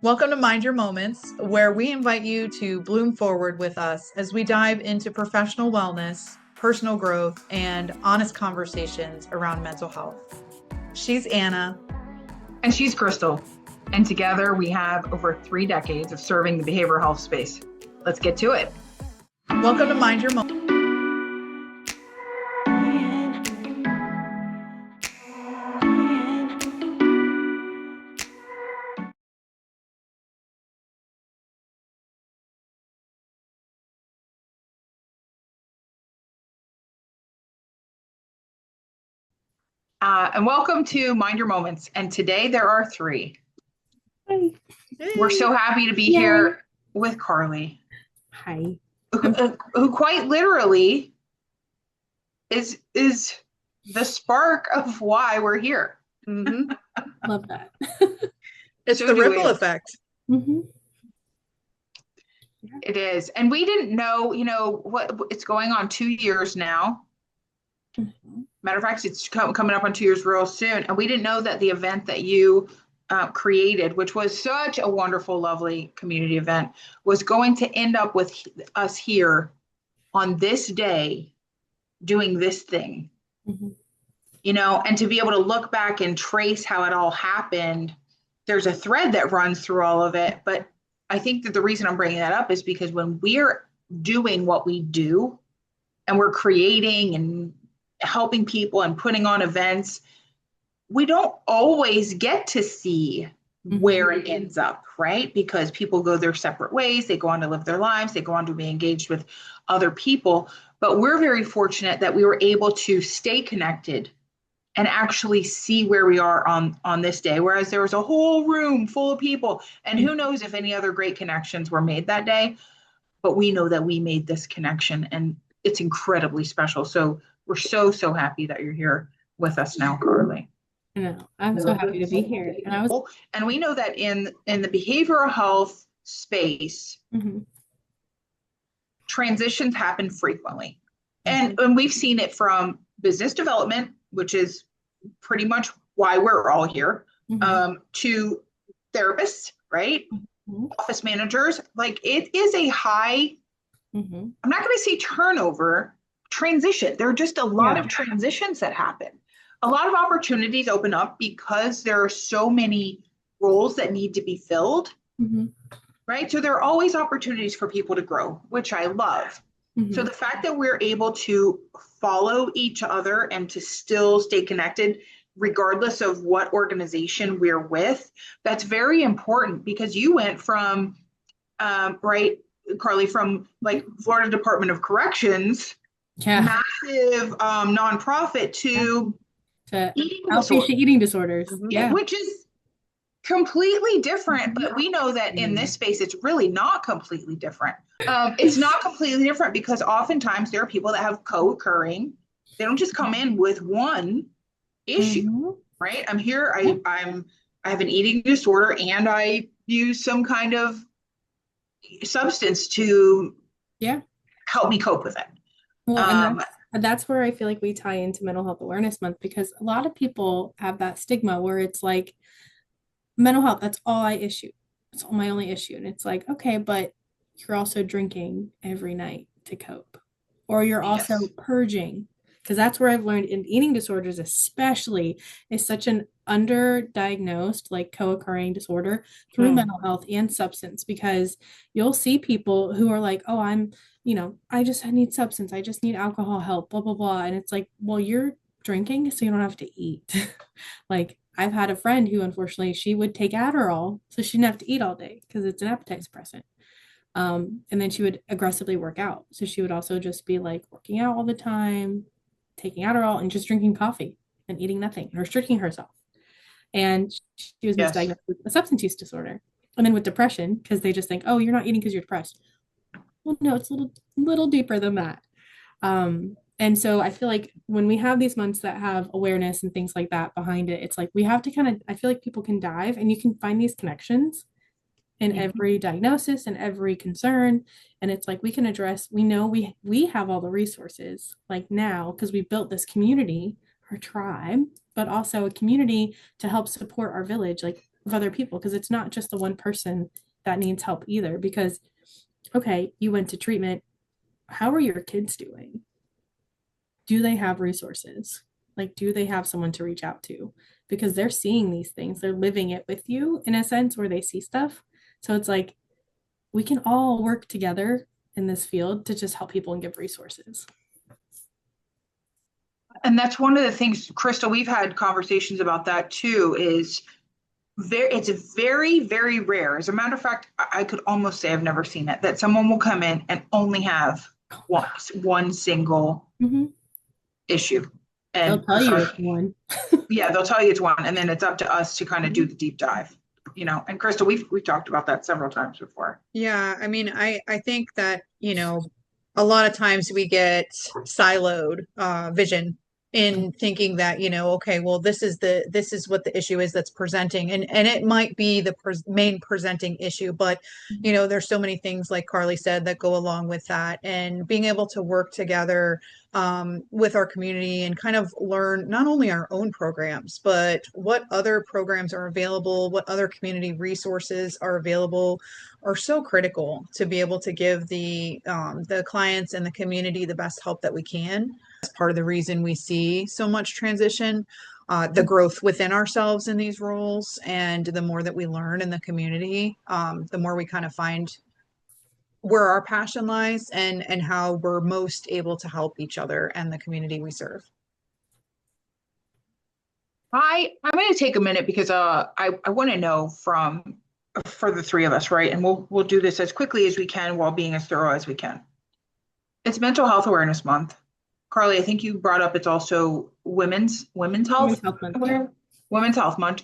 Welcome to Mind Your Moments, where we invite you to bloom forward with us as we dive into professional wellness, personal growth, and honest conversations around mental health. She's Anna. And she's Crystal. And together we have over 3 decades of serving the behavioral health space. Let's get to it. Welcome to Mind Your Moments. And welcome to Mind Your Moments. And today there are 3. Hi. We're so happy to be here with Carly. Hi. Who quite literally is the spark of why we're here. Mm-hmm. Love that. It's the ripple effect. Mm-hmm. It is. And we didn't know, what it's going on 2 years now. Mm-hmm. Matter of fact, it's coming up on 2 years real soon. And we didn't know that the event that you created, which was such a wonderful, lovely community event, was going to end up with us here on this day doing this thing. Mm-hmm. And to be able to look back and trace how it all happened, there's a thread that runs through all of it. But I think that the reason I'm bringing that up is because when we're doing what we do and we're creating and helping people and putting on events, we don't always get to see where it ends up, right? Because people go their separate ways, they go on to live their lives, they go on to be engaged with other people. But we're very fortunate that we were able to stay connected and actually see where we are on this day, whereas there was a whole room full of people, and who knows if any other great connections were made that day, but we know that we made this connection, and it's incredibly special. So we're so happy that you're here with us now, Carly. I know. I'm so happy to be here. And we know that in the behavioral health space, transitions happen frequently. And we've seen it from business development, which is pretty much why we're all here, to therapists, right? Office managers. Like, it is a high, I'm not going to say turnover, transition. There are just a lot of transitions that happen. A lot of opportunities open up because there are so many roles that need to be filled, right? So there are always opportunities for people to grow, which I love. So the fact that we're able to follow each other and to still stay connected, regardless of what organization we're with, that's very important, because you went from, right, Carly, from like Florida Department of Corrections, massive nonprofit, to outpatient eating disorders, which is completely different. But we know that in this space, it's really not completely different. It's not completely different because oftentimes there are people that have co-occurring. They don't just come in with one issue, right? I'm here. I have an eating disorder, and I use some kind of substance to help me cope with it. Well, and that's where I feel like we tie into Mental Health Awareness Month, because a lot of people have that stigma where it's like, mental health, that's all I issue. It's all my only issue. And it's like, okay, but you're also drinking every night to cope, or you're also purging, because that's where I've learned in eating disorders, especially, is such an underdiagnosed, like, co-occurring disorder through mental health and substance, because you'll see people who are like, oh, I need substance. I just need alcohol help, blah, blah, blah. And it's like, well, you're drinking so you don't have to eat. Like, I've had a friend who, unfortunately, she would take Adderall so she didn't have to eat all day because it's an appetite suppressant. And then she would aggressively work out. So she would also just be like working out all the time, taking Adderall, and just drinking coffee and eating nothing, and restricting herself. And she was misdiagnosed with a substance use disorder. And then with depression, because they just think, oh, you're not eating because you're depressed. Well, no, it's a little deeper than that. And so I feel like when we have these months that have awareness and things like that behind it, it's like we have to I feel like people can dive, and you can find these connections in every diagnosis and every concern. And it's like, we can address, we know we have all the resources, like, now, because we built this community, our tribe, but also a community to help support our village. Like, of other people, because it's not just the one person that needs help either. Because, okay, you went to treatment. How are your kids doing? Do they have resources? Like, do they have someone to reach out to? Because they're seeing these things, they're living it with you in a sense where they see stuff. So it's like we can all work together in this field to just help people and give resources. And that's one of the things, Crystal, we've had conversations about that too, is it's very, very rare. As a matter of fact, I could almost say I've never seen it, that someone will come in and only have one single issue. And they'll tell you it's one. Yeah, they'll tell you it's one. And then it's up to us to kind of do the deep dive, you know. And Crystal, we've talked about that several times before. Yeah, I mean, I think that, a lot of times we get siloed vision in thinking that, okay, well, this is what the issue is that's presenting, and it might be the main presenting issue, but there's so many things, like Carly said, that go along with that, and being able to work together with our community and kind of learn not only our own programs, but what other programs are available, what other community resources are available, are so critical to be able to give the clients and the community the best help that we can. That's part of the reason we see so much transition, the growth within ourselves in these roles, and the more that we learn in the community, the more we kind of find where our passion lies and how we're most able to help each other and the community we serve. I'm going to take a minute because I want to know for the three of us, right? And we'll do this as quickly as we can while being as thorough as we can. It's Mental Health Awareness Month. Carly, I think you brought up it's also Women's Health Women's Health Month. Women's Health Month.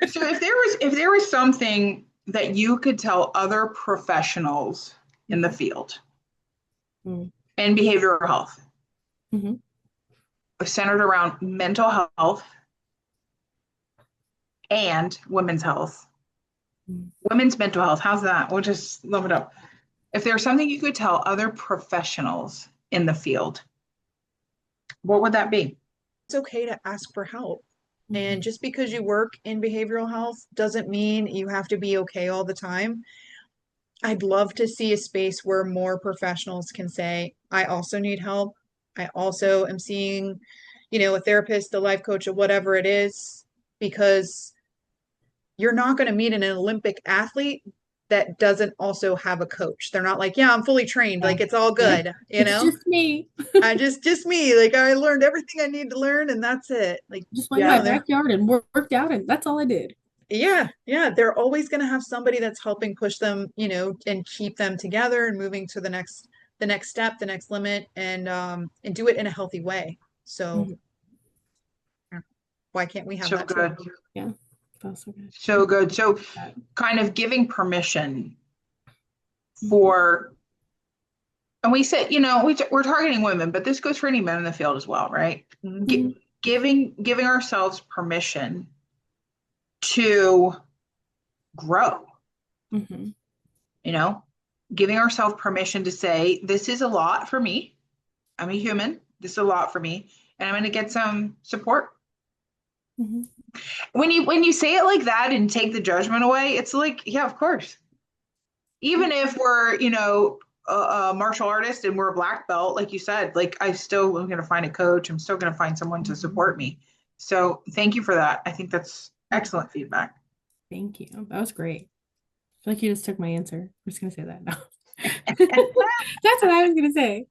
So if there was something that you could tell other professionals in the field in behavioral health, centered around mental health and women's health, women's mental health, how's that? We'll just love it up. If there's something you could tell other professionals in the field, what would that be? It's okay to ask for help. And just because you work in behavioral health doesn't mean you have to be okay all the time. I'd love to see a space where more professionals can say, I also need help. I also am seeing, a therapist, a life coach, or whatever it is, because you're not going to meet an Olympic athlete that doesn't also have a coach. They're not like, yeah, I'm fully trained. Like, it's all good. It's just me. just me. Like, I learned everything I need to learn, and that's it. Like, just went in my backyard and worked out, and that's all I did. Yeah. They're always going to have somebody that's helping push them, and keep them together and moving to the next step, the next limit, and do it in a healthy way. So why can't we have that good too? Yeah. So good. So good. So kind of giving permission for, and we said, we're targeting women, but this goes for any men in the field as well, right? Giving ourselves permission to grow, giving ourselves permission to say, this is a lot for me. I'm a human. This is a lot for me, and I'm going to get some support. When you say it like that and take the judgment away, it's like, yeah, of course. Even if we're, a martial artist and we're a black belt, like you said, like I'm going to find a coach. I'm still going to find someone to support me. So thank you for that. I think that's excellent feedback. Thank you. That was great. I feel like you just took my answer. I'm just going to say that now. That's what I was going to say.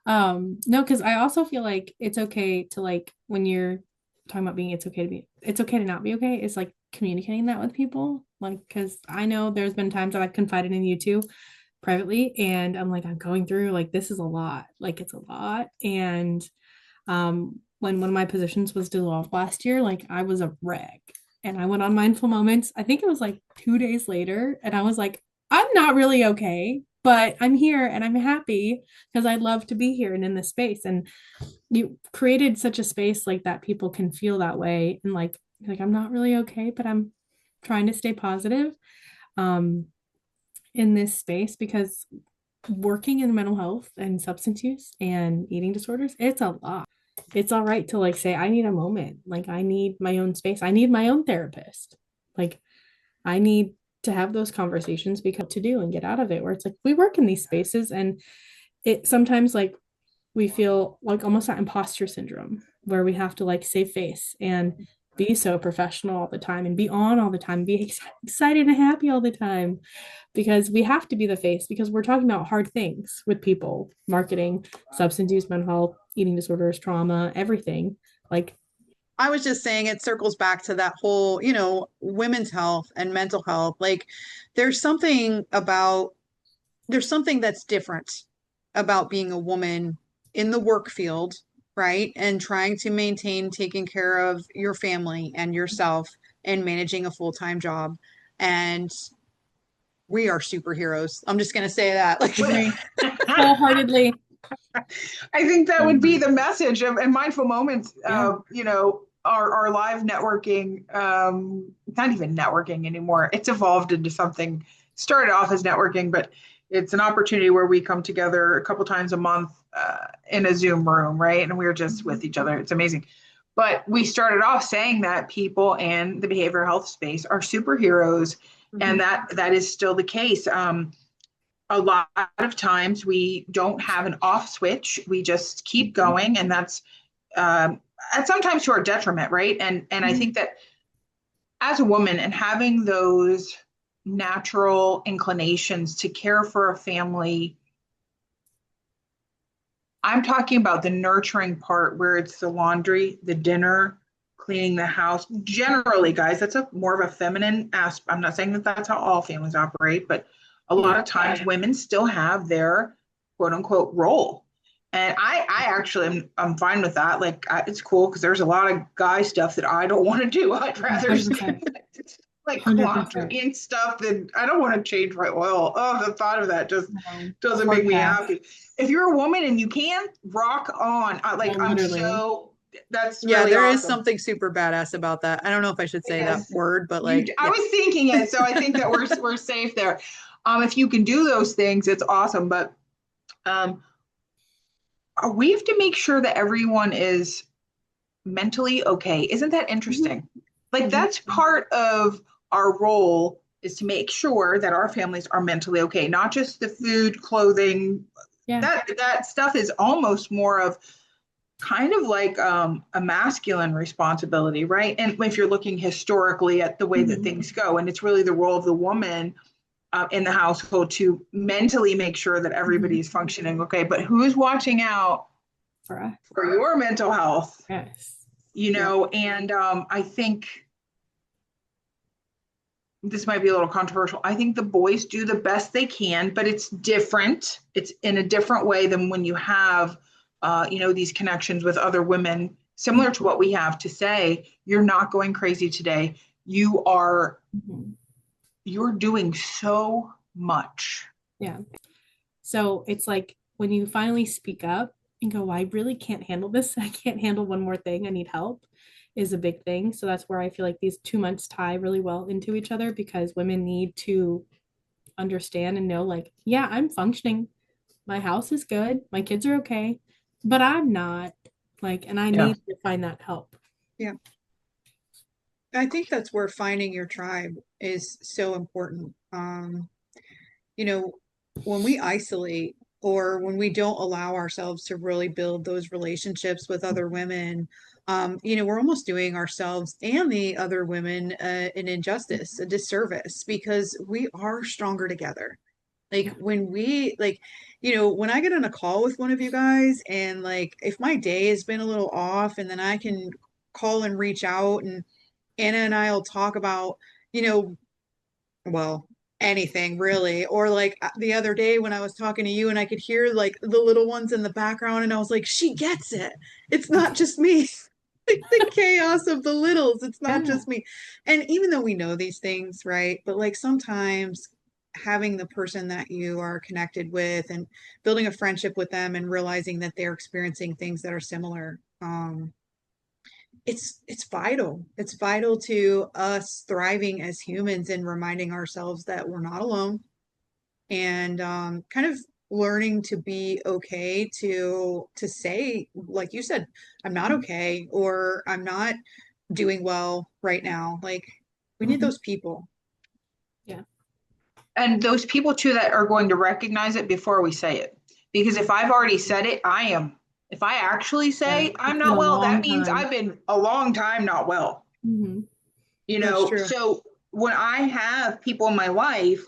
No, because I also feel like it's okay to, like, when you're talking about being it's okay to not be okay, it's like communicating that with people, like, because I know there's been times that I've confided in you too privately, and I'm like, I'm going through, like, this is a lot, like, it's a lot. And when one of my positions was dissolved last year, like, I was a wreck, and I went on mindful moments, I think it was like 2 days later, and I was like, I'm not really okay, but I'm here and I'm happy because I love to be here and in this space. And you created such a space like that people can feel that way, and like I'm not really okay, but I'm trying to stay positive in this space, because working in mental health and substance use and eating disorders, it's a lot. It's all right to, like, say, I need a moment, like, I need my own space, I need my own therapist, Like, I need to have those conversations because to do and get out of it, where it's like we work in these spaces and it sometimes like we feel like almost that imposter syndrome where we have to like save face and be so professional all the time and be on all the time, be excited and happy all the time because we have to be the face because we're talking about hard things with people, marketing, substance use, mental health, eating disorders, trauma, everything. Like, I was just saying it circles back to that whole, you know, women's health and mental health. Like there's something about, there's something that's different about being a woman in the work field, right? And trying to maintain taking care of your family and yourself and managing a full-time job. And we are superheroes. I'm just going to say that. Like, wholeheartedly. I think that would be the message of and mindful moments. You know, our live networking, not even networking anymore. It's evolved into something. Started off as networking, but it's an opportunity where we come together a couple times a month in a Zoom room, right? And we're just with each other. It's amazing. But we started off saying that people and the behavioral health space are superheroes, and that is still the case. A lot of times we don't have an off switch. We just keep going, and that's sometimes to our detriment, right? And I think that as a woman and having those natural inclinations to care for a family, I'm talking about the nurturing part where it's the laundry, the dinner, cleaning the house. Generally, guys, that's a more of a feminine aspect. I'm not saying that that's how all families operate, but a lot of times women still have their quote unquote role. And I actually I'm fine with that. Like it's cool because there's a lot of guy stuff that I don't want to do. I'd rather like 100%. laundry and stuff that I don't want to change my oil. Oh, the thought of that just doesn't make me happy. If you're a woman and you can, rock on. I'm so that's really there awesome. is something super badass about that. I don't know if I should say that word, but like I was thinking it, so I think that we're safe there. If you can do those things, it's awesome. But we have to make sure that everyone is mentally okay. Isn't that interesting? Like that's part of our role is to make sure that our families are mentally okay, not just the food, clothing. That stuff is almost more of kind of like a masculine responsibility, right? And if you're looking historically at the way that things go, and it's really the role of the woman in the household to mentally make sure that everybody's functioning okay. But who's watching out for your mental health? Yes. You know, and I think this might be a little controversial. I think the boys do the best they can, but it's different. It's in a different way than when you have, you know, these connections with other women, similar to what we have to say, you're not going crazy today. You are, you're doing so much. Yeah. So it's like when you finally speak up and go, well, I really can't handle this. I can't handle one more thing. I need help is a big thing. So that's where I feel like these 2 months tie really well into each other because women need to understand and know like, yeah, I'm functioning. My house is good. My kids are okay, but I'm not like, and I need to find that help. Yeah. I think that's where finding your tribe is so important. You know, when we isolate or when we don't allow ourselves to really build those relationships with other women, you know, we're almost doing ourselves and the other women an injustice, a disservice, because we are stronger together. Like when we like, you know, when I get on a call with one of you guys and like if my day has been a little off and then I can call and reach out and Anna and I'll talk about, you know, well, anything really. Or like the other day when I was talking to you and I could hear like the little ones in the background and I was like, she gets it. It's not just me. Like the chaos of the littles. It's not just me. And even though we know these things, right? But like sometimes having the person that you are connected with and building a friendship with them and realizing that they're experiencing things that are similar, it's vital. It's vital to us thriving as humans and reminding ourselves that we're not alone and kind of learning to be okay to say, like you said, I'm not okay or I'm not doing well right now. Like We need those people. Yeah. And those people too that are going to recognize it before we say it. Because if I've already said it, I am. If I actually say I'm not well, that means I've been a long time not well. Mm-hmm. You That's know, true. so when I have people in my life,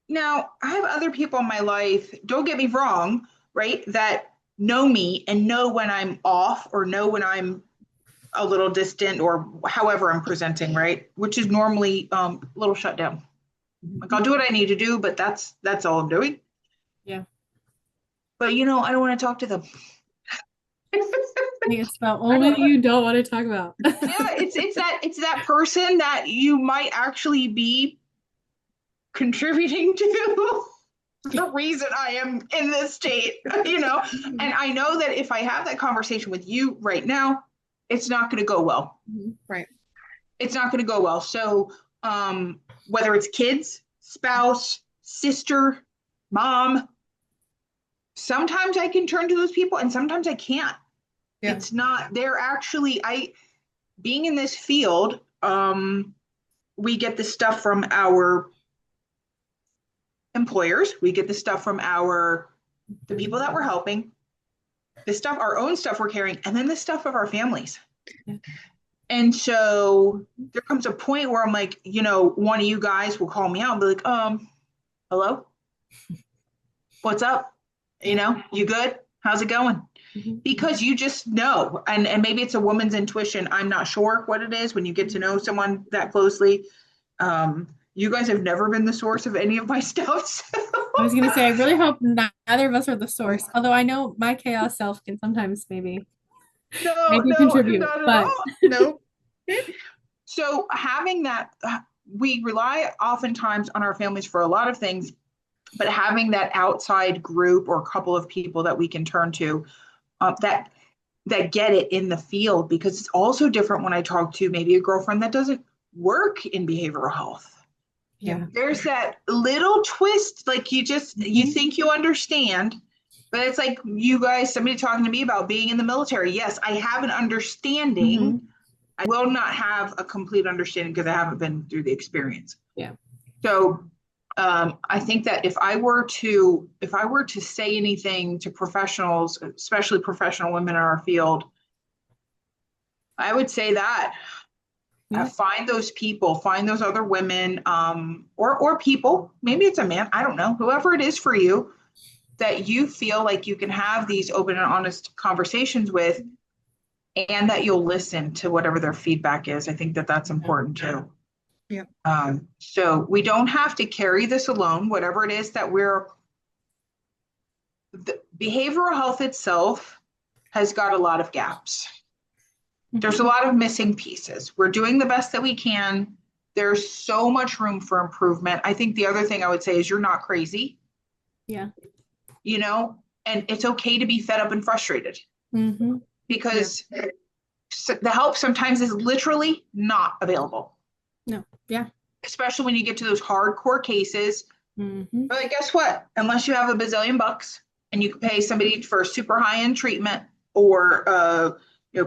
now I have other people in my life, don't get me wrong, right, that know me and know when I'm off or know when I'm a little distant or however I'm presenting, right? Which is normally a little shut down. Like I'll do what I need to do, but that's all I'm doing. Yeah. But you know, I don't want to talk to them. It's about only you don't want to talk about. Yeah, it's that person that you might actually be contributing to the reason I am in this state, you know. And I know that if I have that conversation with you right now, it's not going to go well. Right. It's not going to go well. So whether it's kids, spouse, sister, mom, sometimes I can turn to those people and sometimes I can't. Yeah. It's not, they're actually, being in this field, we get the stuff from our employers, we get the stuff from the people that we're helping, the stuff, our own stuff we're carrying, and then the stuff of our families. Yeah. And so there comes a point where I'm like, you know, one of you guys will call me out and be like, hello? What's up? You know, you good? How's it going? Because you just know, and maybe it's a woman's intuition. I'm not sure what it is when you get to know someone that closely. You guys have never been the source of any of my stuff. So. I was gonna say, I really hope neither of us are the source. Although I know my chaos self can sometimes maybe contribute, not but at all. No. So having that, we rely oftentimes on our families for a lot of things, but having that outside group or couple of people that we can turn to that get it in the field, because it's also different when I talk to maybe a girlfriend that doesn't work in behavioral health. yeah. There's that little twist, like you think you understand, but it's like you guys, somebody talking to me about being in the military. Yes, I have an understanding. I will not have a complete understanding because I haven't been through the experience. Yeah. So I think that if I were to say anything to professionals, especially professional women in our field, I would say that find those people, find those other women, or people, maybe it's a man, I don't know, whoever it is for you, that you feel like you can have these open and honest conversations with, and that you'll listen to whatever their feedback is. I think that that's important too. Yeah. So we don't have to carry this alone, whatever it is that the behavioral health itself has got a lot of gaps. There's a lot of missing pieces. We're doing the best that we can. There's so much room for improvement. I think the other thing I would say is you're not crazy. Yeah. You know, and it's okay to be fed up and frustrated because the help sometimes is literally not available. No. Yeah. Especially when you get to those hardcore cases. But like, guess what? Unless you have a bazillion bucks and you can pay somebody for super high-end treatment or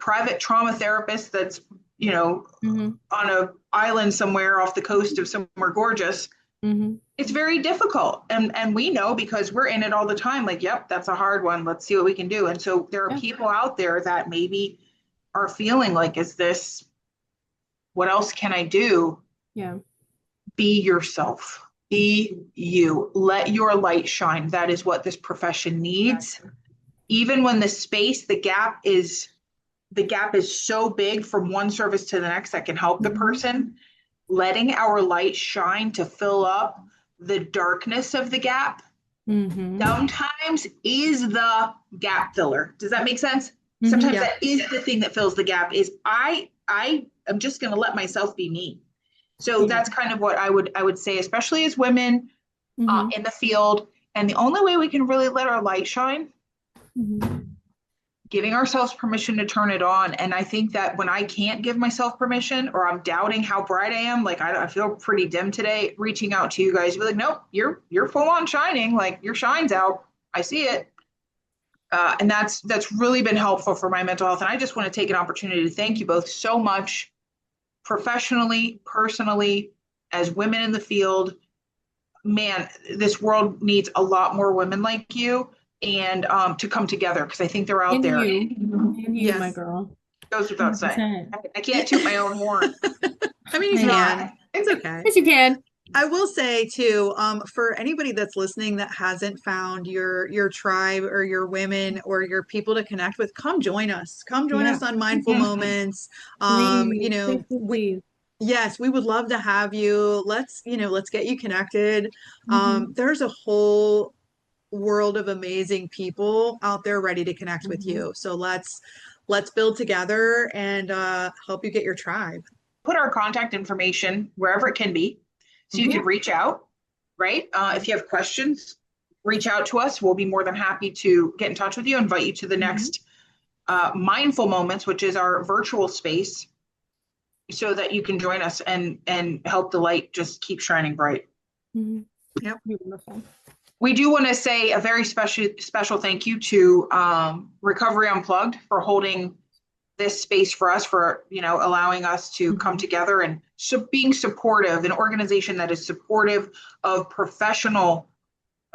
private trauma therapist that's, on a island somewhere off the coast of somewhere gorgeous, it's very difficult. And we know because we're in it all the time, like, yep, that's a hard one. Let's see what we can do. And so there are people out there that maybe are feeling like, what else can I do? Yeah. Be yourself. Be you. Let your light shine. That is what this profession needs. Exactly. Even when the gap is so big from one service to the next that can help the person, letting our light shine to fill up the darkness of the gap sometimes is the gap filler. Does that make sense? Sometimes that is the thing that fills the gap, is I am just going to let myself be me. So that's kind of what I would say, especially as women in the field. And the only way we can really let our light shine, giving ourselves permission to turn it on. And I think that when I can't give myself permission, or I'm doubting how bright I am, like I feel pretty dim today, reaching out to you guys, be like, nope, you're full on shining, like your shine's out. I see it. And that's really been helpful for my mental health. And I just want to take an opportunity to thank you both so much professionally, personally, as women in the field, man, this world needs a lot more women like you and to come together because I think they're out And there. and you, my Yes. girl. Goes without saying. 100%. I can't toot my own horn. I mean, you can. It's okay. Yes, you can. I will say too, for anybody that's listening that hasn't found your tribe or your women or your people to connect with, come join us. Come join us on Mindful Moments. You know, Please. yes, we would love to have you. Let's get you connected. There's a whole world of amazing people out there ready to connect with you. So let's build together and help you get your tribe. Put our contact information wherever it can be. So you can reach out, right? If you have questions, reach out to us. We'll be more than happy to get in touch with you, invite you to the next Mindful Moments, which is our virtual space, so that you can join us and help the light just keep shining bright. Yep. Beautiful. We do want to say a very special thank you to Recovery Unplugged for holding this space for us, for allowing us to come together and being supportive, an organization that is supportive of professional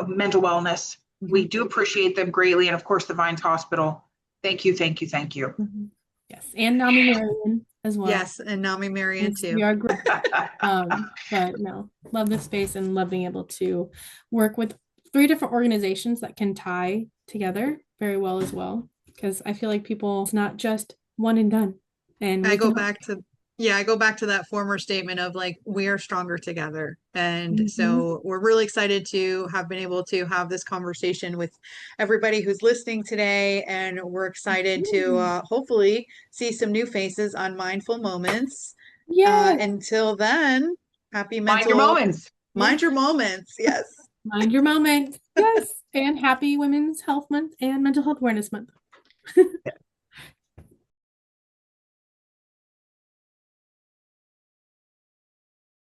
mental wellness. We do appreciate them greatly, and of course the Vines Hospital. Thank you. Yes, and Nami Marian as well. Yes, and Nami Marian too. We are great. But no, love this space and love being able to work with 3 different organizations that can tie together very well as well. Because I feel like it's not just one and done. And I go back to that former statement of like, we are stronger together. And so we're really excited to have been able to have this conversation with everybody who's listening today. And we're excited to hopefully see some new faces on Mindful Moments. Yeah. Until then, happy mental. Mind your moments. Mind your moments. Yes. Mind your moments. Yes. And happy Women's Health Month and Mental Health Awareness Month.